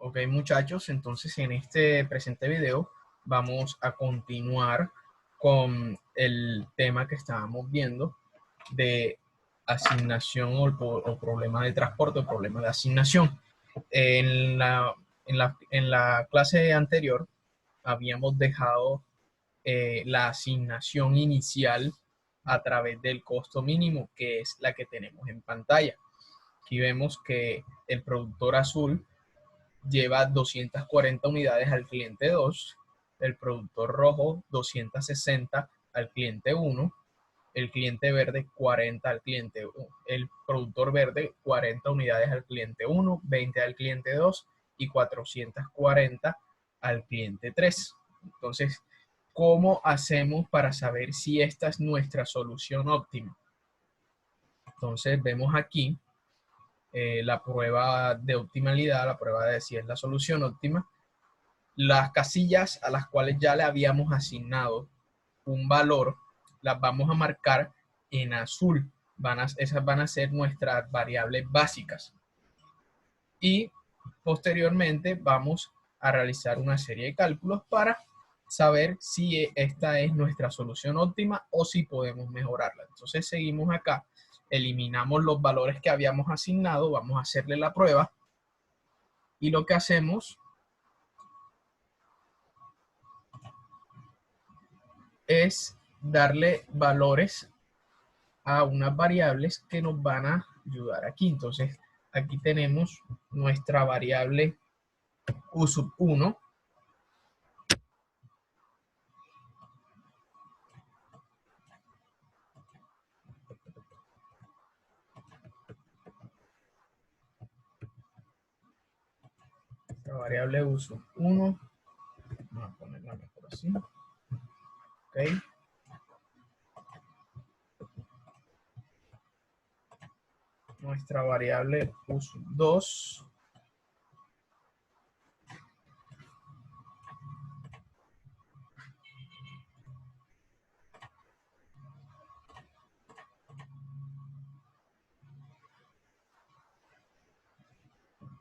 Ok, muchachos, entonces en este presente video vamos a continuar con el tema que estábamos viendo de asignación o problema de transporte o problema de asignación. En la clase anterior habíamos dejado la asignación inicial a través del costo mínimo, que es la que tenemos en pantalla. Aquí vemos que el productor azul lleva 240 unidades al cliente 2, el productor rojo 260 al cliente 1, el cliente verde 40 al cliente 1, el productor verde 40 unidades al cliente 1, 20 al cliente 2 y 440 al cliente 3. Entonces, ¿cómo hacemos para saber si esta es nuestra solución óptima? Entonces, vemos aquí la prueba de optimalidad, la prueba de si es la solución óptima. Las casillas a las cuales ya le habíamos asignado un valor, las vamos a marcar en azul. Esas van a ser nuestras variables básicas. Y posteriormente vamos a realizar una serie de cálculos para saber si esta es nuestra solución óptima o si podemos mejorarla. Entonces seguimos acá, eliminamos los valores que habíamos asignado, vamos a hacerle la prueba y lo que hacemos es darle valores a unas variables que nos van a ayudar aquí. Entonces aquí tenemos nuestra variable U1. La variable U1, vamos a ponerla mejor así. Ok. Nuestra variable U2.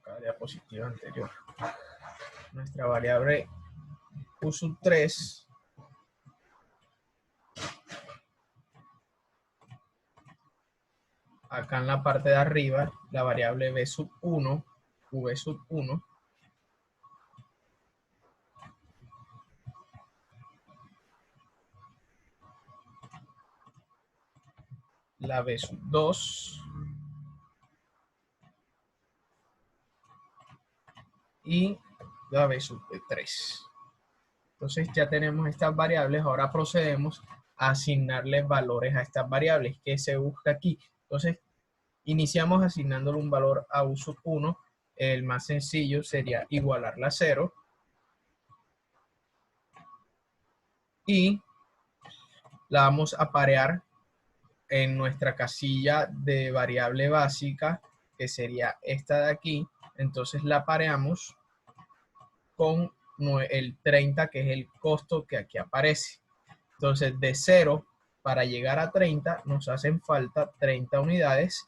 La diapositiva anterior. Nuestra variable U3. Acá en la parte de arriba, la variable B1, V1. La B2 y la B3. Entonces ya tenemos estas variables, ahora procedemos a asignarles valores a estas variables que se busca aquí. Entonces iniciamos asignándole un valor a U1, el más sencillo sería igualarla a 0 y la vamos a parear en nuestra casilla de variable básica, que sería esta de aquí. Entonces la pareamos con el 30, que es el costo que aquí aparece. Entonces de 0 para llegar a 30 nos hacen falta 30 unidades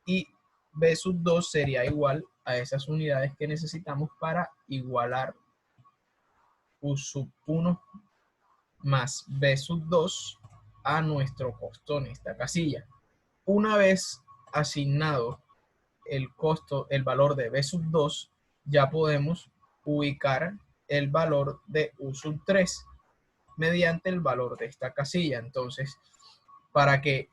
y B2 sería igual a esas unidades que necesitamos para igualar U1 más B2 a nuestro costo en esta casilla. Una vez asignado el costo, el valor de B2, ya podemos ubicar el valor de U3 mediante el valor de esta casilla. Entonces, para que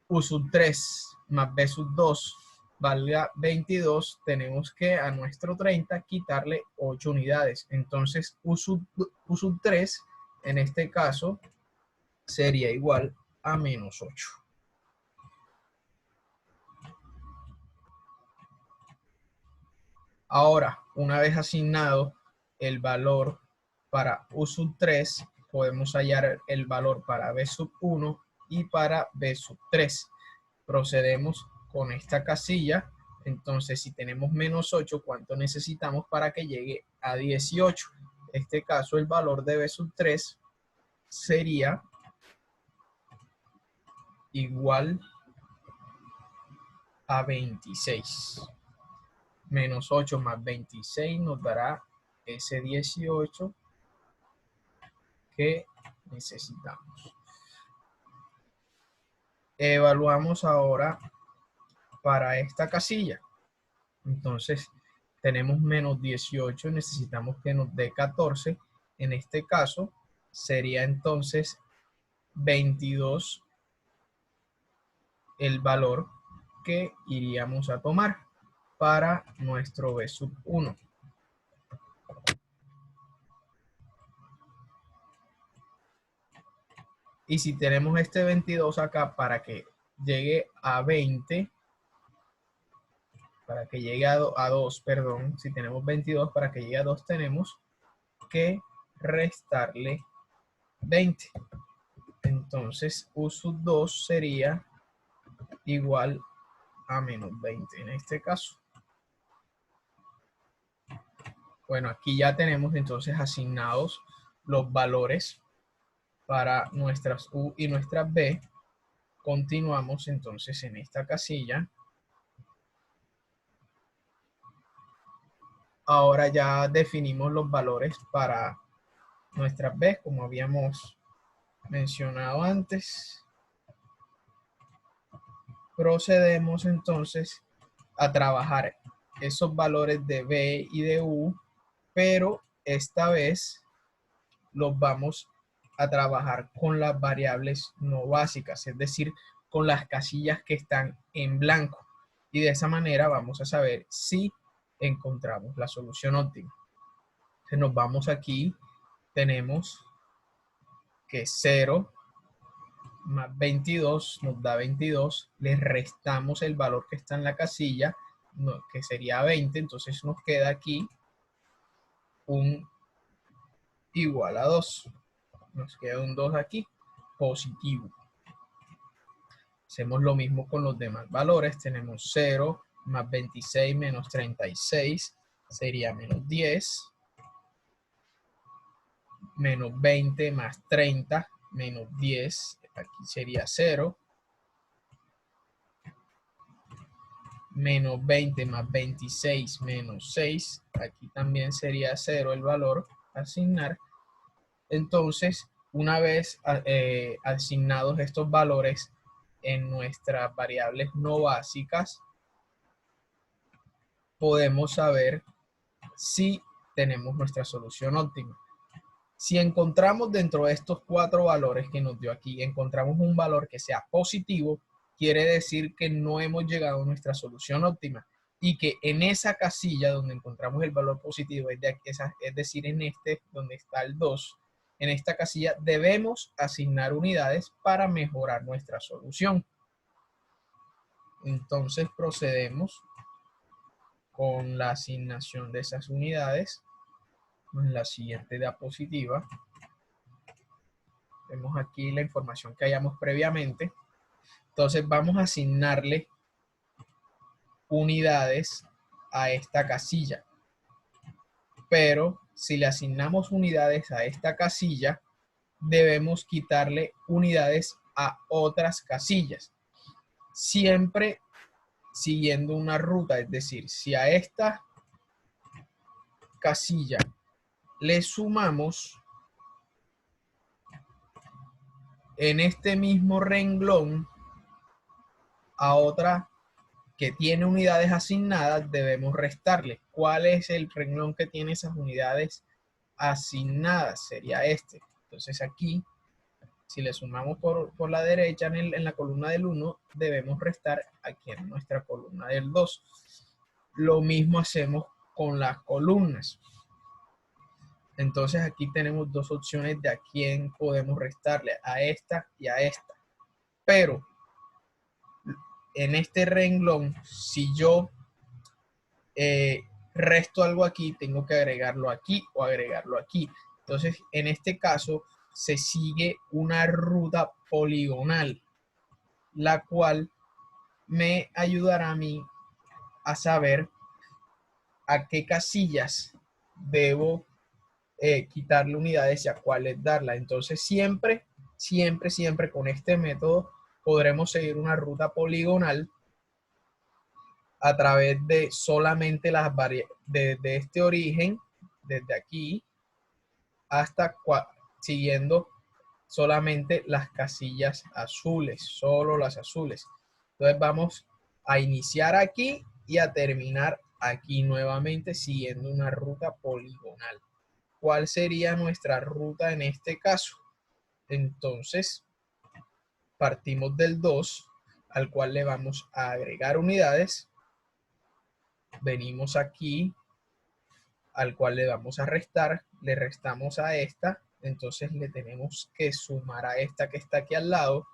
U3 más B2 valga 22, tenemos que a nuestro 30 quitarle 8 unidades. Entonces, U3 en este caso sería igual a menos 8. Ahora, una vez asignado el valor para U3, podemos hallar el valor para B1 y para B3. Procedemos con esta casilla. Entonces, si tenemos menos 8, ¿cuánto necesitamos para que llegue a 18? En este caso, el valor de B3 sería igual a 26. Menos 8 más 26 nos dará ese 18 que necesitamos. Evaluamos ahora para esta casilla. Entonces, tenemos menos 18, necesitamos que nos dé 14. En este caso, sería entonces 22 el valor que iríamos a tomar para nuestro B sub 1. Y si tenemos este 22 acá, para que llegue a 20, para que llegue a 2, perdón, si tenemos 22, para que llegue a 2 tenemos que restarle 20. Entonces, U sub 2 sería igual a menos 20 en este caso. Bueno, aquí ya tenemos entonces asignados los valores para nuestras U y nuestras B. Continuamos entonces en esta casilla. Ahora ya definimos los valores para nuestras B, como habíamos mencionado antes. Procedemos entonces a trabajar esos valores de B y de U, pero esta vez los vamos a trabajar con las variables no básicas, es decir, con las casillas que están en blanco. Y de esa manera vamos a saber si encontramos la solución óptima. Entonces nos vamos aquí, tenemos que 0 más 22 nos da 22, le restamos el valor que está en la casilla, que sería 20, entonces nos queda aquí un igual a 2. Nos queda un 2 aquí, positivo. Hacemos lo mismo con los demás valores. Tenemos 0 más 26 menos 36 sería menos 10. Menos 20 más 30 menos 10, aquí sería 0. Menos 20 más 26 menos 6, aquí también sería 0 el valor a asignar. Entonces, una vez asignados estos valores en nuestras variables no básicas, podemos saber si tenemos nuestra solución óptima. Si encontramos dentro de estos 4 valores que nos dio aquí, encontramos un valor que sea positivo, quiere decir que no hemos llegado a nuestra solución óptima y que en esa casilla donde encontramos el valor positivo, es decir, en este donde está el 2, en esta casilla debemos asignar unidades para mejorar nuestra solución. Entonces procedemos con la asignación de esas unidades en la siguiente diapositiva. Vemos aquí la información que hayamos previamente. Entonces vamos a asignarle unidades a esta casilla. Pero si le asignamos unidades a esta casilla, debemos quitarle unidades a otras casillas. Siempre siguiendo una ruta, es decir, si a esta casilla le sumamos en este mismo renglón a otra que tiene unidades asignadas, debemos restarle. ¿Cuál es el renglón que tiene esas unidades asignadas? Sería este. Entonces aquí, si le sumamos por la derecha en la columna del 1, debemos restar aquí en nuestra columna del 2. Lo mismo hacemos con las columnas. Entonces aquí tenemos dos opciones de a quién podemos restarle, a esta y a esta. Pero en este renglón, si yo resto algo aquí, tengo que agregarlo aquí o agregarlo aquí. Entonces, en este caso, se sigue una ruta poligonal, la cual me ayudará a mí a saber a qué casillas debo quitarle unidades y a cuáles darla. Entonces, siempre con este método podremos seguir una ruta poligonal a través de solamente las variables, de este origen, desde aquí, hasta siguiendo solamente las casillas azules, solo las azules. Entonces vamos a iniciar aquí y a terminar aquí nuevamente siguiendo una ruta poligonal. ¿Cuál sería nuestra ruta en este caso? Entonces, partimos del 2, al cual le vamos a agregar unidades. Venimos aquí, al cual le vamos a restar, le restamos a esta, entonces le tenemos que sumar a esta que está aquí al lado,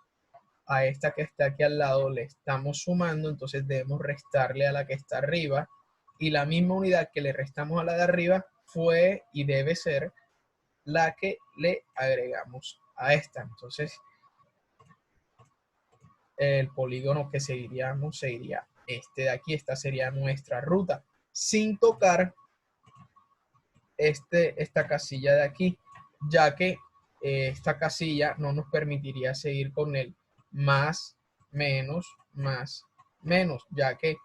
a esta que está aquí al lado le estamos sumando, entonces debemos restarle a la que está arriba, y la misma unidad que le restamos a la de arriba fue y debe ser la que le agregamos a esta. Entonces el polígono que seguiríamos sería este de aquí. Esta sería nuestra ruta, sin tocar esta casilla de aquí, ya que esta casilla no nos permitiría seguir con el más, menos, más, menos, ya que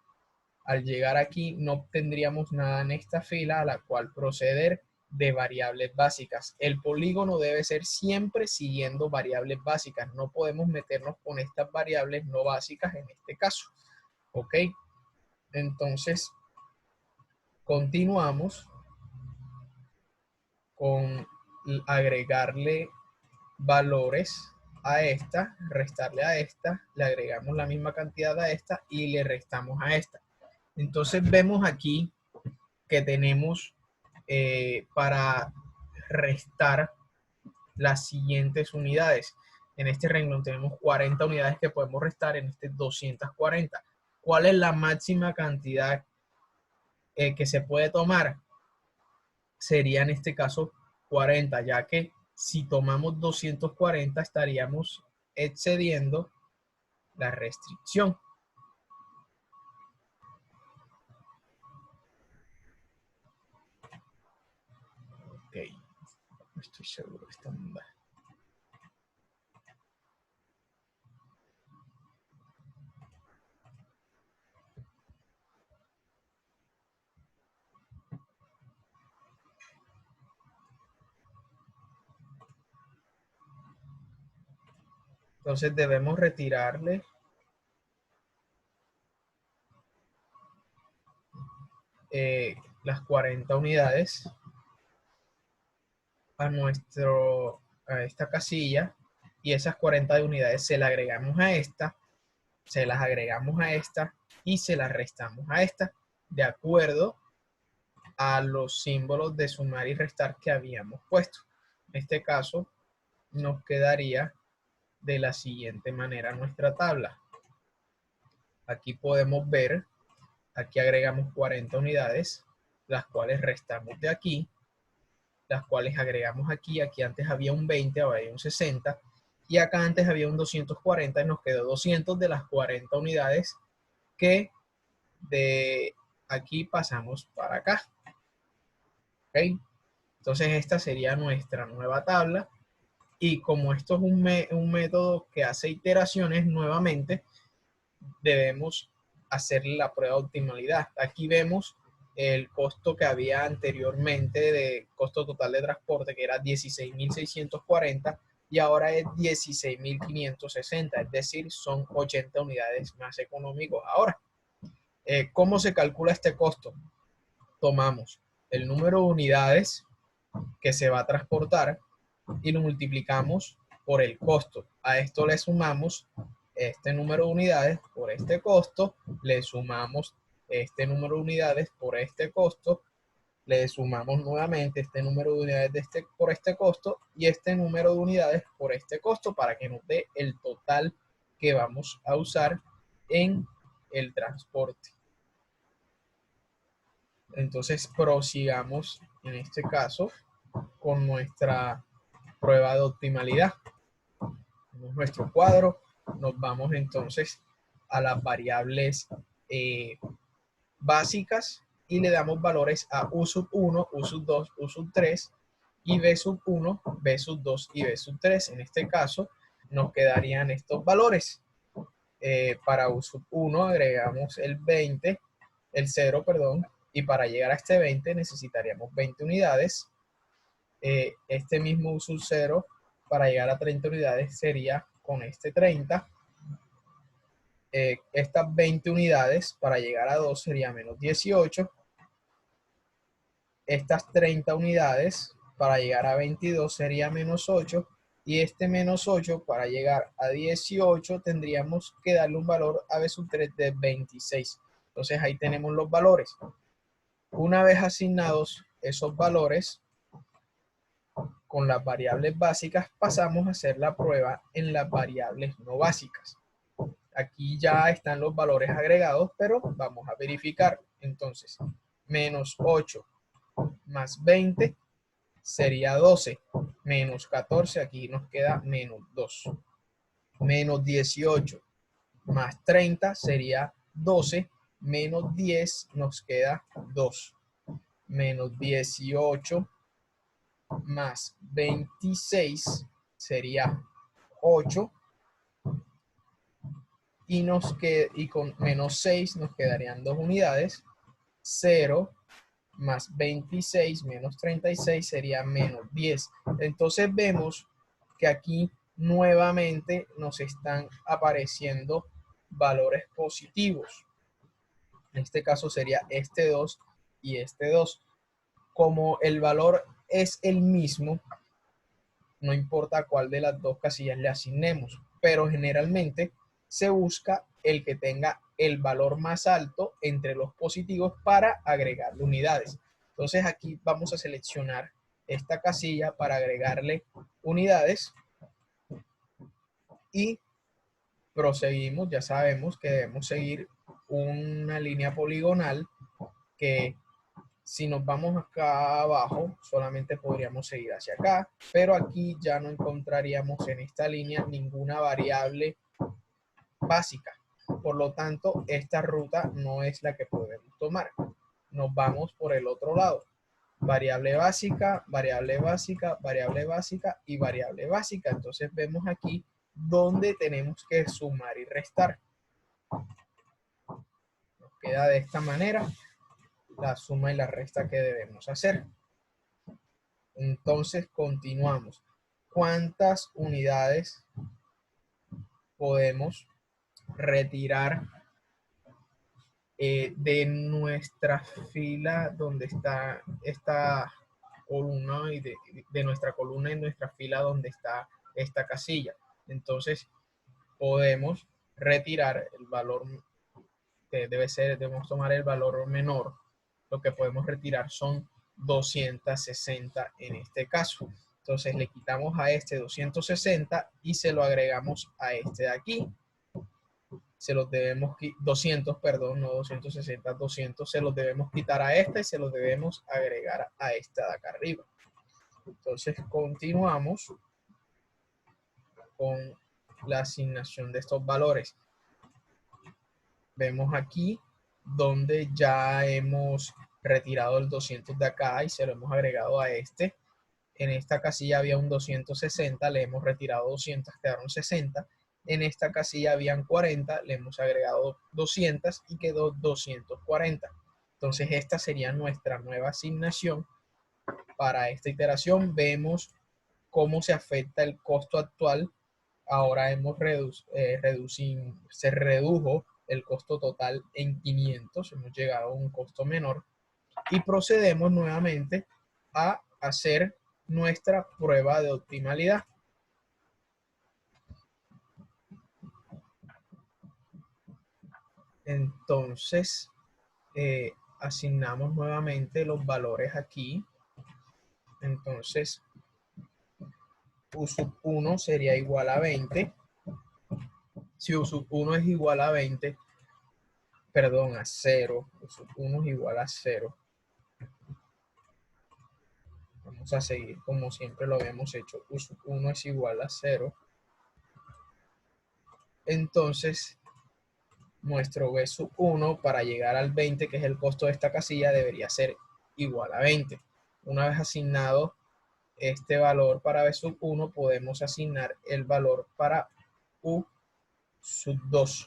al llegar aquí no obtendríamos nada en esta fila a la cual proceder de variables básicas. El polígono debe ser siempre siguiendo variables básicas. No podemos meternos con estas variables no básicas en este caso. ¿Ok? Entonces, continuamos con agregarle valores a esta, restarle a esta, le agregamos la misma cantidad a esta y le restamos a esta. Entonces vemos aquí que tenemos para restar las siguientes unidades. En este renglón tenemos 40 unidades que podemos restar, en este 240. ¿Cuál es la máxima cantidad que se puede tomar? Sería en este caso 40, ya que si tomamos 240 estaríamos excediendo la restricción. Ok, no estoy seguro de esta onda. Entonces debemos retirarle las 40 unidades a esta casilla, y esas 40 unidades se las agregamos a esta, se las agregamos a esta y se las restamos a esta, de acuerdo a los símbolos de sumar y restar que habíamos puesto. En este caso nos quedaría de la siguiente manera nuestra tabla. Aquí podemos ver, aquí agregamos 40 unidades, las cuales restamos de aquí, las cuales agregamos aquí. Aquí antes había un 20, ahora hay un 60, y acá antes había un 240 y nos quedó 200 de las 40 unidades que de aquí pasamos para acá. ¿Ok? Entonces esta sería nuestra nueva tabla, y como esto es un método que hace iteraciones, nuevamente debemos hacerle la prueba de optimalidad. Aquí vemos el costo que había anteriormente de costo total de transporte, que era 16.640, y ahora es 16.560, es decir, son 80 unidades más económicos. Ahora, ¿cómo se calcula este costo? Tomamos el número de unidades que se va a transportar y lo multiplicamos por el costo. A esto le sumamos este número de unidades por este costo, le sumamos este número de unidades por este costo, le sumamos nuevamente este número de unidades por este costo y este número de unidades por este costo, para que nos dé el total que vamos a usar en el transporte. Entonces prosigamos en este caso con nuestra prueba de optimalidad. Tenemos nuestro cuadro, nos vamos entonces a las variables básicas y le damos valores a U sub 1, U sub 2, U sub 3 y B sub 1, B sub 2 y B sub 3. En este caso nos quedarían estos valores. Para U sub 1 agregamos el 20, el 0, perdón, y para llegar a este 20 necesitaríamos 20 unidades. Este mismo uso 0 para llegar a 30 unidades sería con este 30. Estas 20 unidades para llegar a 2 sería menos 18. Estas 30 unidades para llegar a 22 sería menos 8. Y este menos 8 para llegar a 18 tendríamos que darle un valor a B sub 3 de 26. Entonces ahí tenemos los valores. Una vez asignados esos valores con las variables básicas, pasamos a hacer la prueba en las variables no básicas. Aquí ya están los valores agregados, pero vamos a verificar. Entonces, menos 8 más 20 sería 12. Menos 14, aquí nos queda menos 2. Menos 18 más 30 sería 12. Menos 10 nos queda 2. Menos 18 más 26 sería 8. Y con menos 6 nos quedarían 2 unidades. 0 más 26 menos 36 sería menos 10. Entonces vemos que aquí nuevamente nos están apareciendo valores positivos. En este caso sería este 2 y este 2. Como el valor es el mismo, no importa cuál de las dos casillas le asignemos, pero generalmente se busca el que tenga el valor más alto entre los positivos para agregarle unidades. Entonces aquí vamos a seleccionar esta casilla para agregarle unidades y proseguimos. Ya sabemos que debemos seguir una línea poligonal que si nos vamos acá abajo, solamente podríamos seguir hacia acá, pero aquí ya no encontraríamos en esta línea ninguna variable básica. Por lo tanto, esta ruta no es la que podemos tomar. Nos vamos por el otro lado. Variable básica, variable básica, variable básica y variable básica. Entonces vemos aquí donde tenemos que sumar y restar. Nos queda de esta manera la suma y la resta que debemos hacer. Entonces continuamos. ¿Cuántas unidades podemos retirar de nuestra fila donde está esta columna y de nuestra columna en nuestra fila donde está esta casilla? Entonces podemos retirar el valor que debemos tomar el valor menor. Lo que podemos retirar son 260 en este caso. Entonces le quitamos a este 260 y se lo agregamos a este de aquí. Se los debemos, 200, perdón, no 260, 200, se los debemos quitar a esta y se los debemos agregar a esta de acá arriba. Entonces continuamos con la asignación de estos valores. Vemos aquí donde ya hemos retirado el 200 de acá y se lo hemos agregado a este. En esta casilla había un 260, le hemos retirado 200, quedaron 60. En esta casilla habían 40, le hemos agregado 200 y quedó 240. Entonces esta sería nuestra nueva asignación. Para esta iteración vemos cómo se afecta el costo actual. Ahora se redujo el costo total en 500, hemos llegado a un costo menor y procedemos nuevamente a hacer nuestra prueba de optimalidad. Entonces, asignamos nuevamente los valores aquí. Entonces, U sub 1 sería igual a 20. Si U sub 1 es igual a 20, perdón, a 0. U sub 1 es igual a 0. Vamos a seguir como siempre lo habíamos hecho. U sub 1 es igual a 0. Entonces, nuestro B sub 1 para llegar al 20, que es el costo de esta casilla, debería ser igual a 20. Una vez asignado este valor para B sub 1, podemos asignar el valor para U sub 2.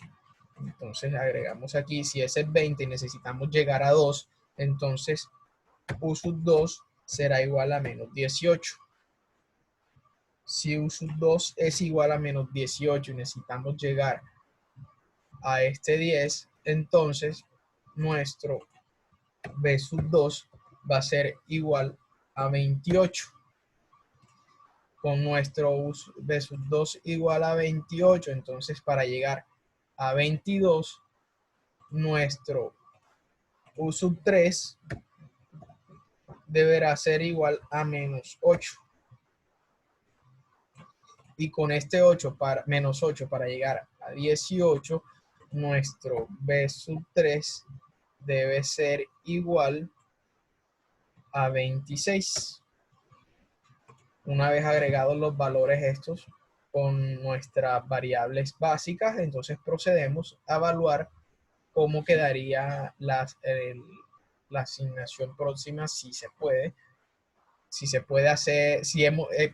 Entonces agregamos aquí, si ese es 20 y necesitamos llegar a 2, entonces U sub 2 será igual a menos 18. Si U sub 2 es igual a menos 18 y necesitamos llegar a este 10, entonces nuestro B sub 2 va a ser igual a 28. Con nuestro B sub 2 igual a 28, entonces para llegar a 22, nuestro U sub 3 deberá ser igual a menos 8. Y con este 8 para, menos 8 para llegar a 18, nuestro B sub 3 debe ser igual a 26. Una vez agregados los valores estos con nuestras variables básicas, entonces procedemos a evaluar cómo quedaría la asignación próxima, si se puede. Si se puede hacer, si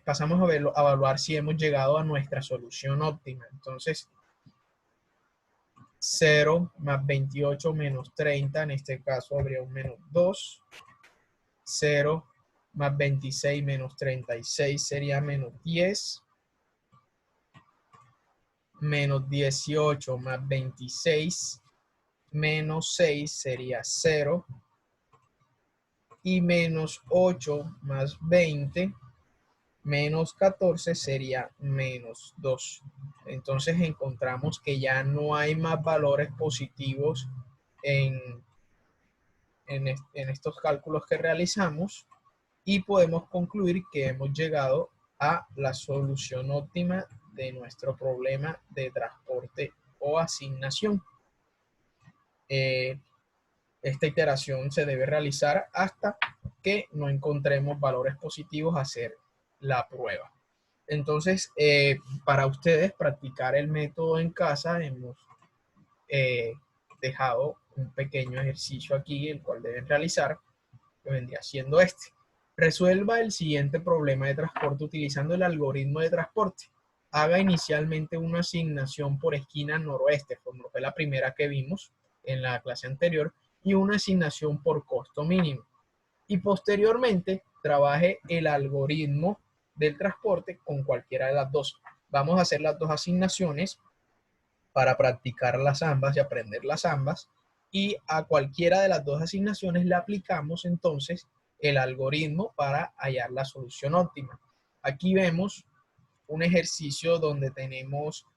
pasamos a evaluar si hemos llegado a nuestra solución óptima. Entonces, 0 más 28 menos 30, en este caso habría un menos 2. 0 más 26 menos 36 sería menos 10. Menos 18 más 26 menos 6 sería 0. Y menos 8 más 20 menos 14 sería menos 2. Entonces encontramos que ya no hay más valores positivos en estos cálculos que realizamos y podemos concluir que hemos llegado a la solución óptima de nuestro problema de transporte o asignación. Esta iteración se debe realizar hasta que no encontremos valores positivos a hacer la prueba. Entonces, para ustedes practicar el método en casa, hemos dejado un pequeño ejercicio aquí, el cual deben realizar, que vendría siendo este. Resuelva el siguiente problema de transporte utilizando el algoritmo de transporte. Haga inicialmente una asignación por esquina noroeste, como fue la primera que vimos en la clase anterior, y una asignación por costo mínimo. Y posteriormente trabaje el algoritmo del transporte con cualquiera de las dos. Vamos a hacer las dos asignaciones para practicarlas ambas y aprenderlas ambas. Y a cualquiera de las dos asignaciones le aplicamos entonces el algoritmo para hallar la solución óptima. Aquí vemos un ejercicio donde tenemos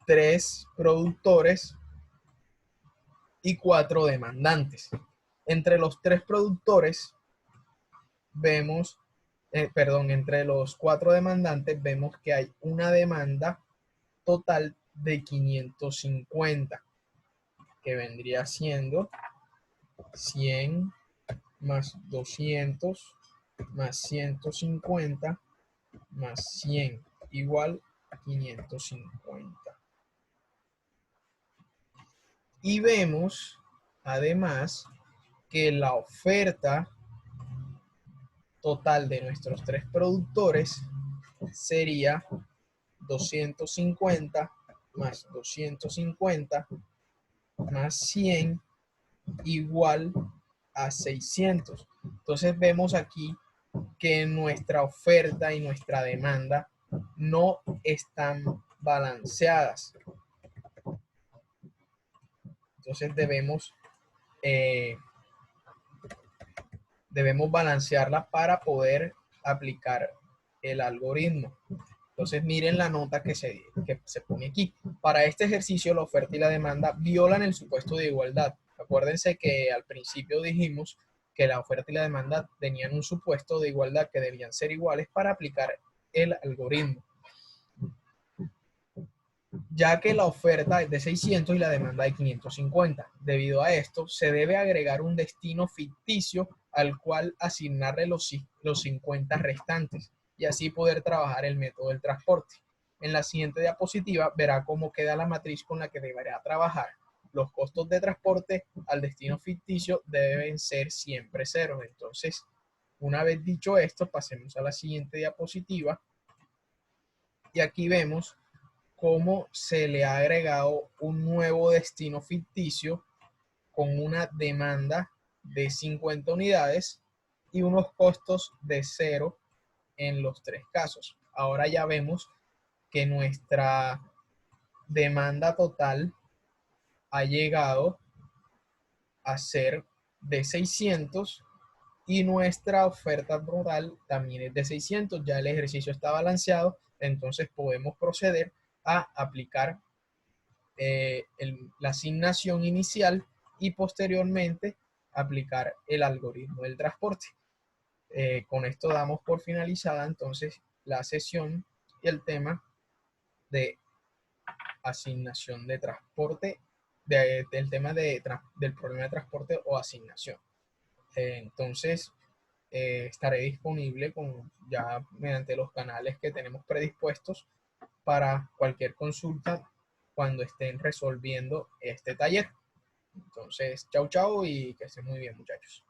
3 productores y 4 demandantes. Entre los 3 productores vemos, entre los 4 demandantes vemos que hay una demanda total de 550, que vendría siendo 100 más 200 más 150 más 100 igual a 550. Y vemos además que la oferta total de nuestros 3 productores sería 250 más 250 más 100 igual a 600. Entonces vemos aquí que nuestra oferta y nuestra demanda no están balanceadas. Entonces debemos balancearla para poder aplicar el algoritmo. Entonces miren la nota que se pone aquí. Para este ejercicio la oferta y la demanda violan el supuesto de igualdad. Acuérdense que al principio dijimos que la oferta y la demanda tenían un supuesto de igualdad que debían ser iguales para aplicar el algoritmo. Ya que la oferta es de 600 y la demanda de 550. Debido a esto, se debe agregar un destino ficticio al cual asignarle los 50 restantes y así poder trabajar el método del transporte. En la siguiente diapositiva verá cómo queda la matriz con la que deberá trabajar. Los costos de transporte al destino ficticio deben ser siempre cero. Entonces, una vez dicho esto, pasemos a la siguiente diapositiva. Y aquí vemos cómo se le ha agregado un nuevo destino ficticio con una demanda de 50 unidades y unos costos de 0 en los 3 casos. Ahora ya vemos que nuestra demanda total ha llegado a ser de 600 y nuestra oferta total también es de 600. Ya el ejercicio está balanceado, entonces podemos proceder a aplicar la asignación inicial y posteriormente aplicar el algoritmo del transporte. Con esto damos por finalizada entonces la sesión y el tema de asignación de transporte, del tema del problema de transporte o asignación. Entonces, estaré disponible ya mediante los canales que tenemos predispuestos para cualquier consulta cuando estén resolviendo este taller. Entonces, chau, chau y que estén muy bien, muchachos.